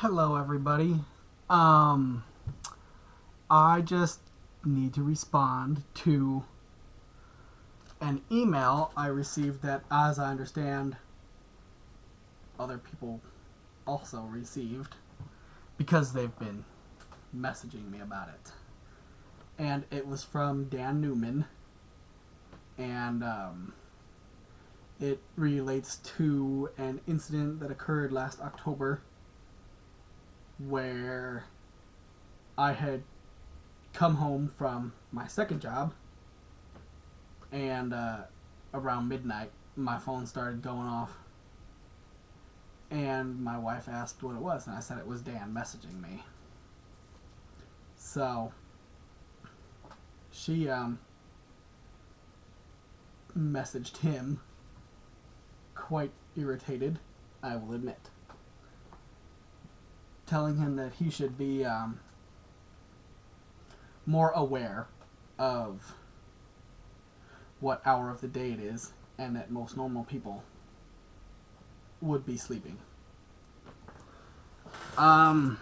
Hello, everybody. Um, I just need to respond to an email I received that, as I understand, other people also received because they've been messaging me about it. And it was from Dan Newman, and it relates to an incident that occurred last October where I had come home from my second job, and around midnight my phone started going off, and my wife asked what it was, and I said it was Dan messaging me. So she messaged him, quite irritated, I will admit, telling him that he should be more aware of what hour of the day it is, and that most normal people would be sleeping. Um.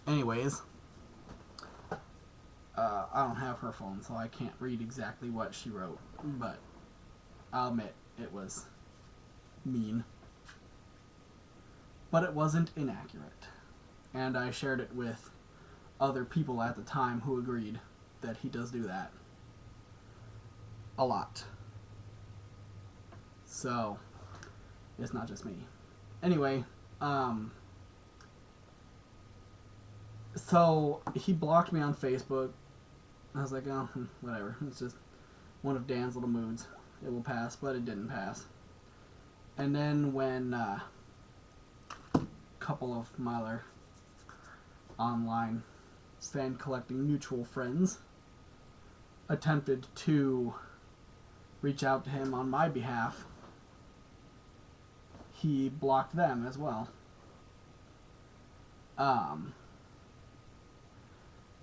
Anyways, I don't have her phone, so I can't read exactly what she wrote, but I'll admit it was mean. But it wasn't inaccurate, and I shared it with other people at the time who agreed that he does do that a lot. So it's not just me. Anyway, so he blocked me on Facebook. I was like, oh, whatever. It's just one of Dan's little moods. It will pass, but it didn't pass. And then when a couple of my other online fan collecting mutual friends attempted to reach out to him on my behalf, he blocked them as well.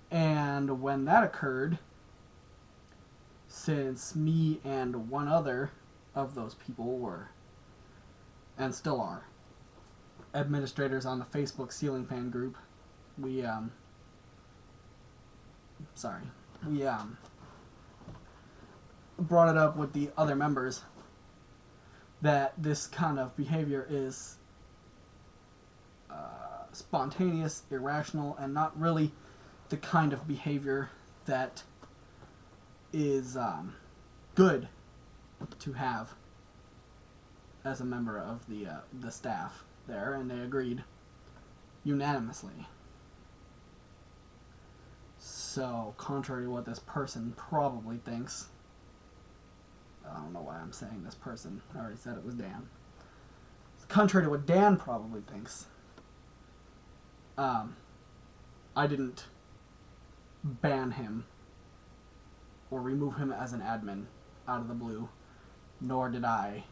And when that occurred, since me and one other of those people were, and still are, administrators on the Facebook ceiling fan group, we brought it up with the other members that this kind of behavior is spontaneous, irrational, and not really the kind of behavior that is good to have as a member of the staff there, and they agreed unanimously. So, contrary to what this person probably thinks, I don't know why I'm saying this person. I already said it was Dan. Contrary to what Dan probably thinks, I didn't ban him or remove him as an admin out of the blue, nor did I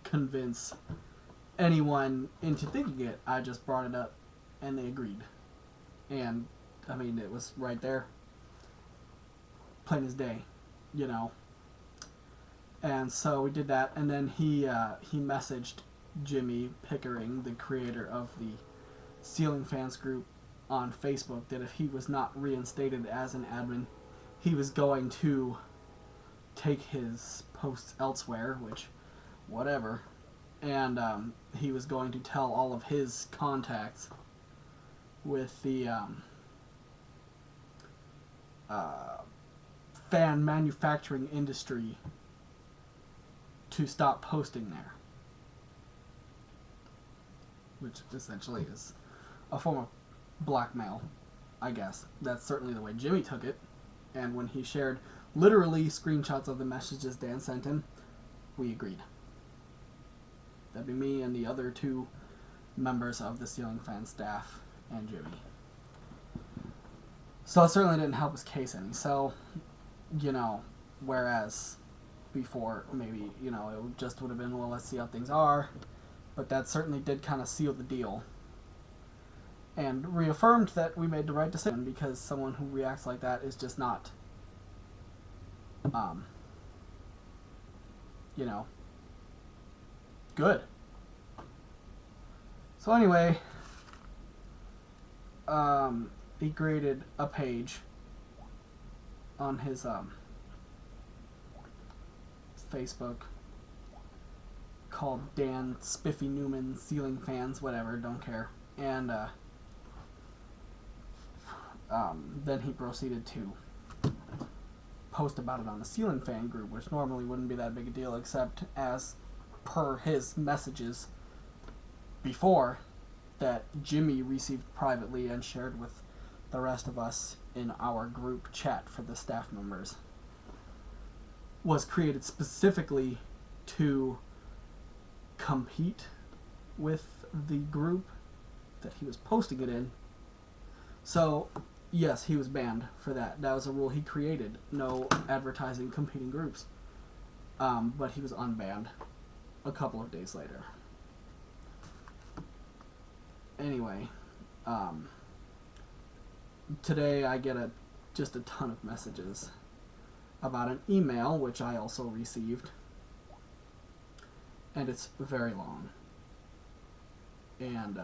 convince anyone into thinking it. I just brought it up and they agreed. And I mean, it was right there, plain as day, you know. And so we did that, and then he messaged Jimmy Pickering, the creator of the Ceiling Fans group on Facebook, that if he was not reinstated as an admin, he was going to take his posts elsewhere, which, whatever. And he was going to tell all of his contacts with the fan manufacturing industry to stop posting there, which essentially is a form of blackmail, I guess. That's certainly the way Jimmy took it. And when he shared literally screenshots of the messages Dan sent him, we agreed. That'd be me and the other two members of the Ceiling Fan staff and Jimmy. So it certainly didn't help his case any. So, whereas before, maybe, it just would have been, well, let's see how things are. But that certainly did kind of seal the deal. And reaffirmed that we made the right decision, because someone who reacts like that is just not, Good. So anyway, he created a page on his Facebook called Dan Spiffy Newman Ceiling Fans, whatever, don't care. And then he proceeded to post about it on the ceiling fan group, which normally wouldn't be that big a deal, except as per his messages before that Jimmy received privately and shared with the rest of us in our group chat for the staff members, was created specifically to compete with the group that he was posting it in. So yes, he was banned for that. That was a rule he created. No advertising competing groups. But he was unbanned a couple of days later. Anyway, today I get just a ton of messages about an email, which I also received. And it's very long. And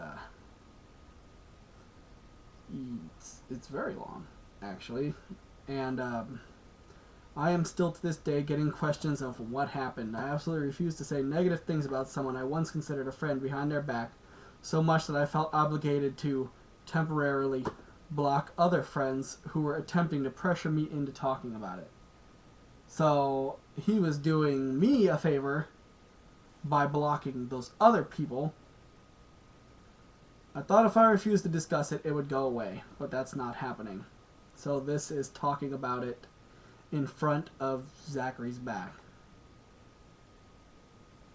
it's very long, actually. And I am still to this day getting questions of what happened. I absolutely refuse to say negative things about someone I once considered a friend behind their back, so much that I felt obligated to temporarily block other friends who were attempting to pressure me into talking about it. So he was doing me a favor by blocking those other people. I thought if I refused to discuss it, it would go away, but that's not happening. So this is talking about it in front of Zachary's back.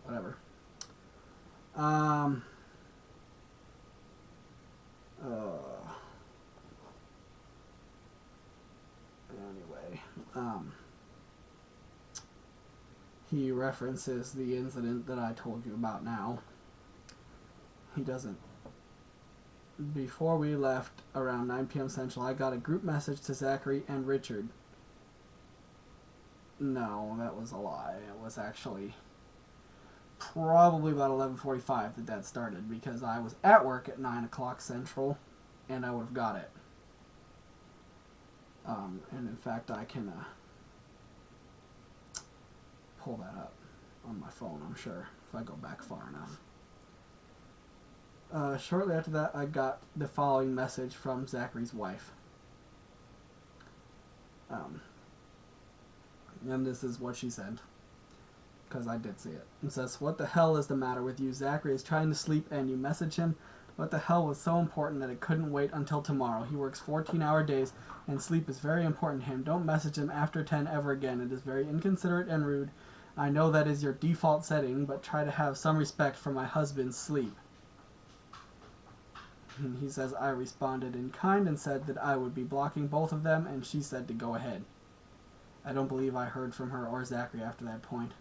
Whatever. Anyway, he references the incident that I told you about now. He doesn't. Before we left, around 9 p.m. Central, I got a group message to Zachary and Richard. No, that was a lie. It was actually probably about 11:45 that started, because I was at work at 9 o'clock Central, and I would have got it. And in fact, I can pull that up on my phone, I'm sure, if I go back far enough. Shortly after that, I got the following message from Zachary's wife. And this is what she said, because I did see it. It says, "What the hell is the matter with you? Zachary is trying to sleep and you message him? What the hell was so important that it couldn't wait until tomorrow? He works 14-hour days and sleep is very important to him. Don't message him after 10 ever again. It is very inconsiderate and rude. I know that is your default setting, but try to have some respect for my husband's sleep." And he says, "I responded in kind and said that I would be blocking both of them, and she said to go ahead." I don't believe I heard from her or Zachary after that point.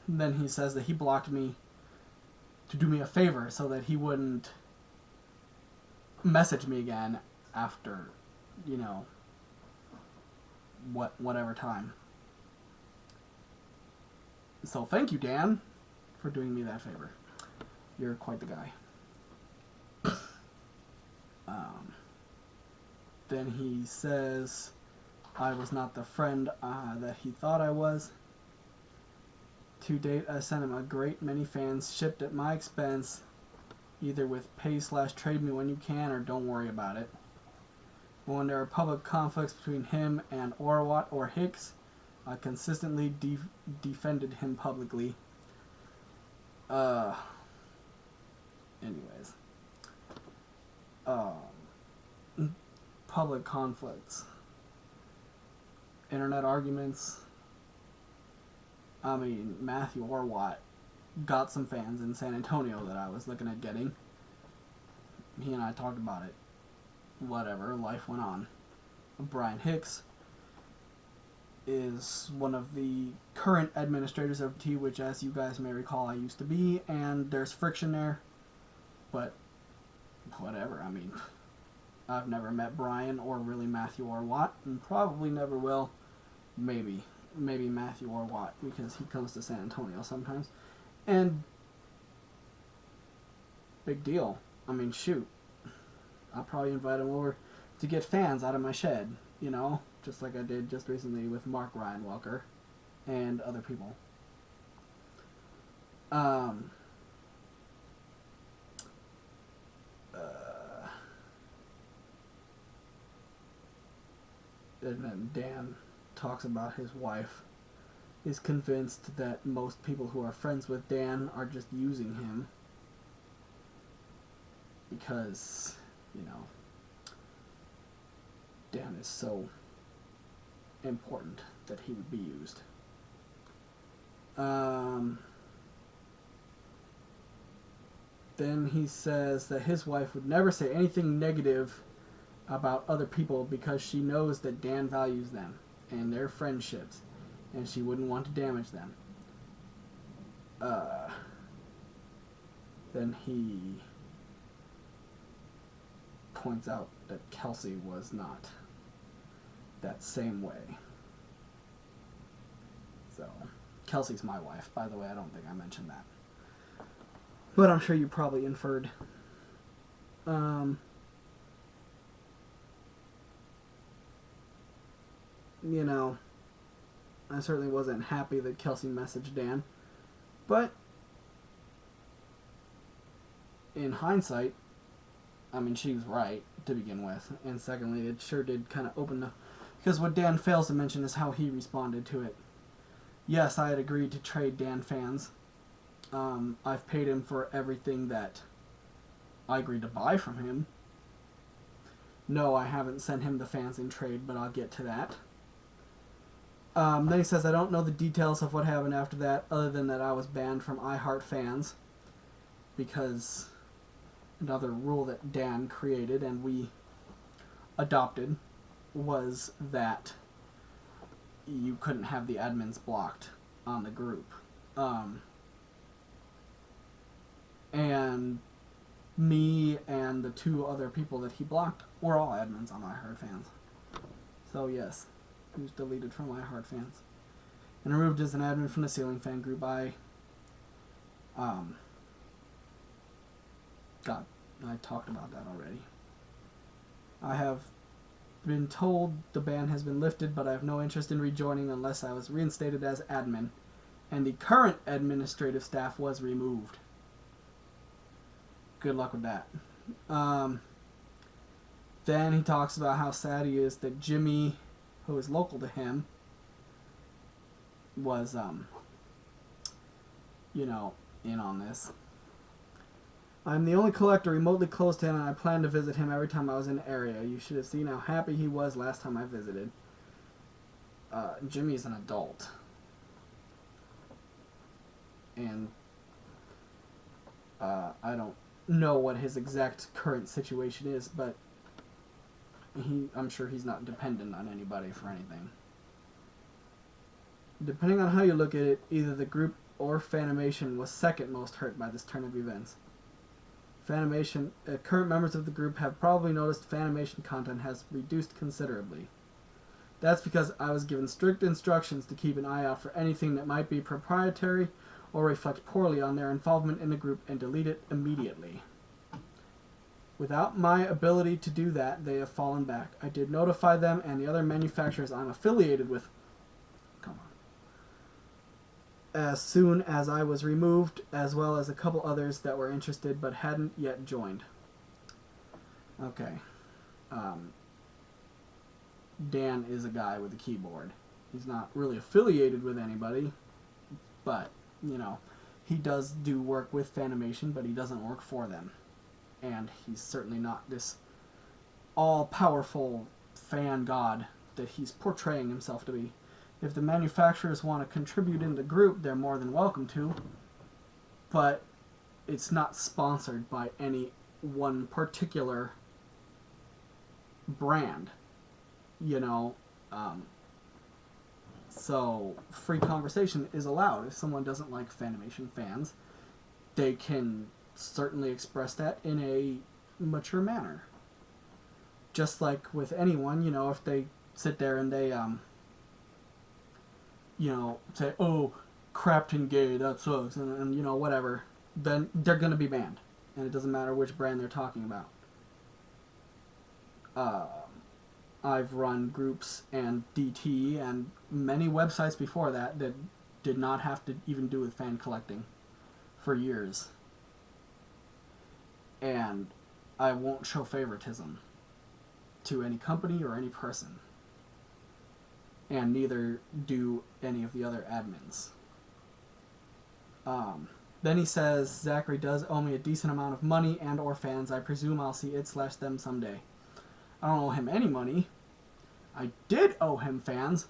Then he says that he blocked me to do me a favor so that he wouldn't message me again after, whatever time. So thank you, Dan, for doing me that favor. You're quite the guy. Then he says I was not the friend that he thought I was. To date, I sent him a great many fans shipped at my expense, either with pay/trade me when you can or don't worry about it. When there are public conflicts between him and Orwat or Hicks, I consistently defended him publicly. Anyways. Public conflicts. Internet arguments. I mean, Matthew Orwat got some fans in San Antonio that I was looking at getting. He and I talked about it. Whatever, life went on. Brian Hicks is one of the current administrators of T, which, as you guys may recall, I used to be, and there's friction there. But whatever, I mean, I've never met Brian or really Matthew Orwat, and probably never will. Maybe Matthew Orwat, because he comes to San Antonio sometimes. And big deal. I mean, shoot. I'll probably invite him over to get fans out of my shed, you know? Just like I did just recently with Mark Ryan Walker and other people. Um, and then Dan talks about his wife is convinced that most people who are friends with Dan are just using him because, you know, Dan is so important that he would be used. Then he says that his wife would never say anything negative about other people because she knows that Dan values them and their friendships, and she wouldn't want to damage them. Then he points out that Kelsey was not that same way. So, Kelsey's my wife, by the way. I don't think I mentioned that. But I'm sure you probably inferred. You know, I certainly wasn't happy that Kelsey messaged Dan. But, in hindsight, I mean, she was right to begin with. And secondly, it sure did kind of open the... Because what Dan fails to mention is how he responded to it. Yes, I had agreed to trade Dan fans. I've paid him for everything that I agreed to buy from him. No, I haven't sent him the fans in trade, but I'll get to that. Then he says, I don't know the details of what happened after that, other than that I was banned from iHeart Fans, because another rule that Dan created and we adopted was that you couldn't have the admins blocked on the group. And me and the two other people that he blocked were all admins on iHeart Fans. So yes, he was deleted from iHeart Fans and removed as an admin from the Ceiling Fan group. I talked about that already. I have been told the ban has been lifted, but I have no interest in rejoining unless I was reinstated as admin, and the current administrative staff was removed. Good luck with that. Then he talks about how sad he is that Jimmy, who is local to him, was, you know, in on this. I'm the only collector remotely close to him, and I plan to visit him every time I was in the area. You should have seen how happy he was last time I visited. Jimmy's an adult. And I don't know what his exact current situation is, but I'm sure he's not dependent on anybody for anything. Depending on how you look at it, either the group or Fanimation was second most hurt by this turn of events. Fanimation, current members of the group have probably noticed Fanimation content has reduced considerably. That's because I was given strict instructions to keep an eye out for anything that might be proprietary or reflect poorly on their involvement in the group and delete it immediately. Without my ability to do that, they have fallen back. I did notify them and the other manufacturers I'm affiliated with as soon as I was removed, as well as a couple others that were interested but hadn't yet joined. Okay. Dan is a guy with a keyboard. He's not really affiliated with anybody, but, you know, he does do work with Fanimation, but he doesn't work for them. And he's certainly not this all-powerful fan god that he's portraying himself to be. If the manufacturers want to contribute in the group, they're more than welcome to. But it's not sponsored by any one particular brand. You know, so free conversation is allowed. If someone doesn't like Fanimation fans, they can certainly express that in a mature manner. Just like with anyone, you know, if they sit there and they, you know, say, oh, Crapton Gay, that sucks, and you know, whatever, then they're going to be banned. And it doesn't matter which brand they're talking about. I've run groups and DT and many websites before that that did not have to even do with fan collecting for years. And I won't show favoritism to any company or any person. And neither do any of the other admins. Then he says, Zachary does owe me a decent amount of money and or fans. I presume I'll see it/them someday. I don't owe him any money. I did owe him fans,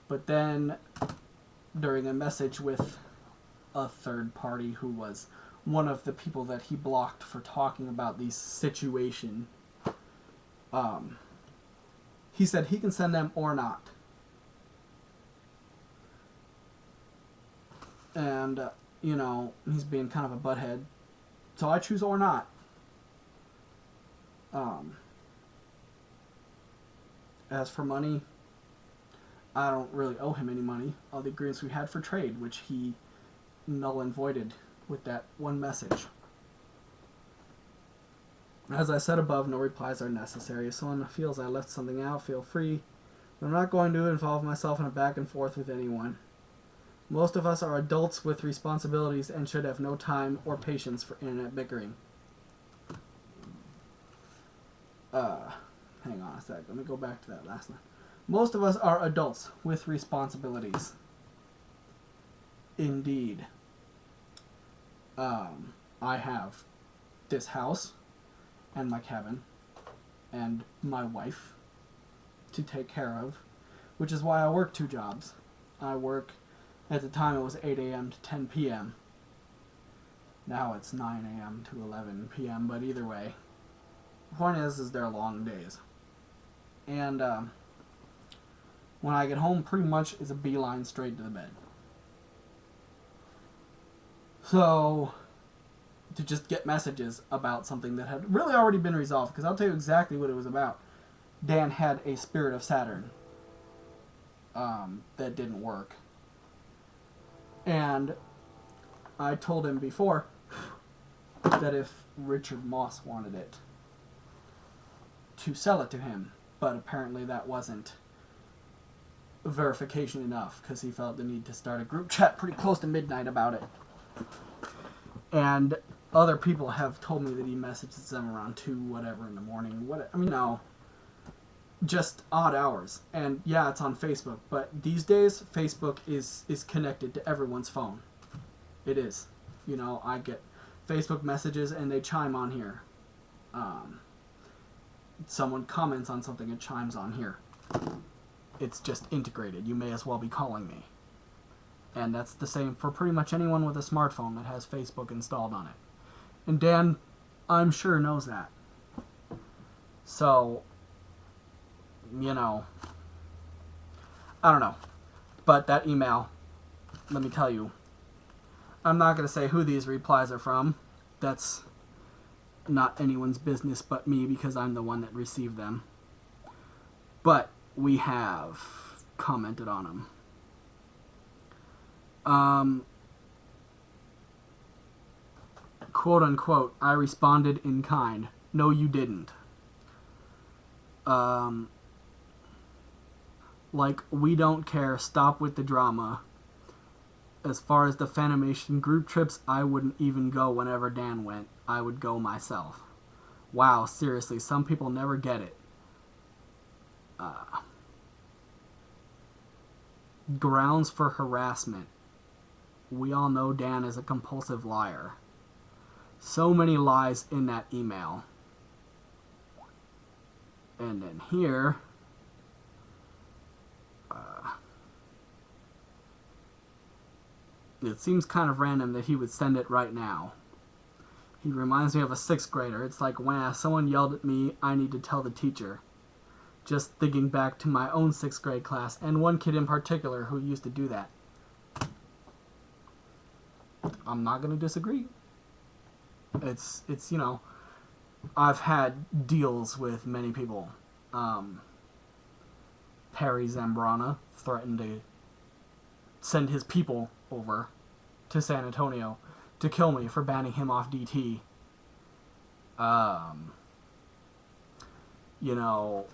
but then during a message with a third party who was one of the people that he blocked for talking about the situation, he said he can send them or not. And, you know, he's being kind of a butthead. So I choose or not. As for money, I don't really owe him any money. All the agreements we had for trade, which he null and voided with that one message. As I said above, no replies are necessary. If someone feels I left something out, feel free. But I'm not going to involve myself in a back and forth with anyone. Most of us are adults with responsibilities and should have no time or patience for internet bickering. Hang on a sec. Let me go back to that last line. Most of us are adults with responsibilities. Indeed. I have this house and my cabin and my wife to take care of, which is why I work 2 jobs. I work, at the time it was 8 a.m. to 10 p.m. Now it's 9 a.m. to 11 p.m., but either way, the point is they're long days. And when I get home, pretty much it's a beeline straight to the bed. So, to just get messages about something that had really already been resolved, because I'll tell you exactly what it was about. Dan had a Spirit of Saturn that didn't work. And I told him before that if Richard Moss wanted it, to sell it to him. But apparently that wasn't verification enough, because he felt the need to start a group chat pretty close to midnight about it. And other people have told me that he messages them around 2 whatever in the morning. Just odd hours. And yeah, it's on Facebook, but these days Facebook is connected to everyone's phone. It is. You know, I get Facebook messages and they chime on here. Someone comments on something, it chimes on here. It's just integrated. You may as well be calling me. And that's the same for pretty much anyone with a smartphone that has Facebook installed on it. And Dan, I'm sure, knows that. So, you know, I don't know. But that email, let me tell you, I'm not going to say who these replies are from. That's not anyone's business but me, because I'm the one that received them. But we have commented on them. Quote unquote, I responded in kind. No, you didn't. Like, we don't care, stop with the drama. As far as the Fanimation group trips, I wouldn't even go whenever Dan went. I would go myself. Wow, seriously, some people never get it. Grounds for harassment. We all know Dan is a compulsive liar. So many lies in that email. And then here, it seems kind of random that he would send it right now. He reminds me of a 6th grader. It's like, when someone yelled at me, I need to tell the teacher. Just thinking back to my own 6th grade class, and one kid in particular who used to do that. I'm not going to disagree. It's you know, I've had deals with many people. Perry Zambrana threatened to send his people over to San Antonio to kill me for banning him off DT. You know,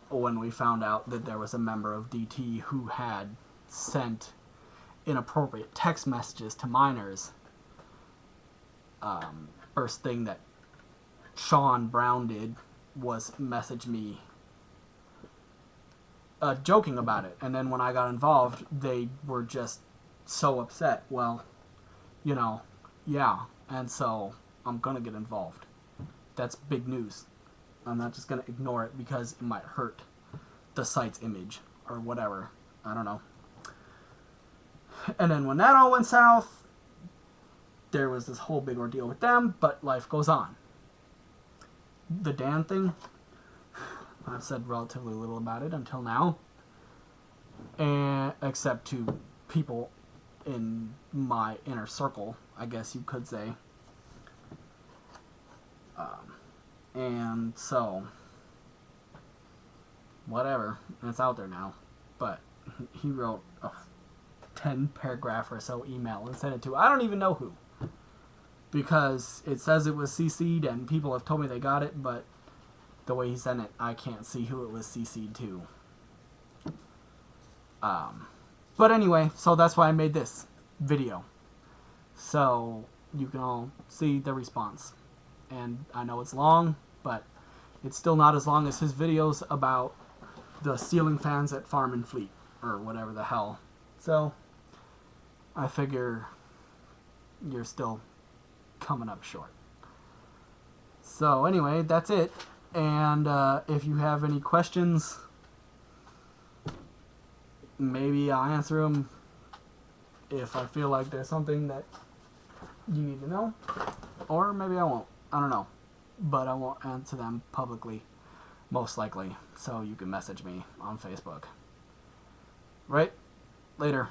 when we found out that there was a member of DT who had sent inappropriate text messages to minors, first thing that Sean Brown did was message me joking about it. And then when I got involved, they were just so upset. Well, you know, yeah. And so I'm going to get involved. That's big news. I'm not just going to ignore it because it might hurt the site's image or whatever. I don't know. And then when that all went south, there was this whole big ordeal with them, but life goes on. The Dan thing, I've said relatively little about it until now, and except to people in my inner circle, I guess you could say. And so, whatever, it's out there now. But he wrote a 10-paragraph or so email and sent it to I don't even know who, because it says it was CC'd and people have told me they got it, but the way he sent it, I can't see who it was CC'd to. But anyway, so that's why I made this video, so you can all see the response. And I know it's long, but it's still not as long as his videos about the ceiling fans at Farm and Fleet, or whatever the hell. So I figure you're still coming up short. So anyway, that's it. And if you have any questions, maybe I'll answer them if I feel like there's something that you need to know, or maybe I won't. I don't know, but I won't answer them publicly, most likely, so you can message me on Facebook. Right? Later.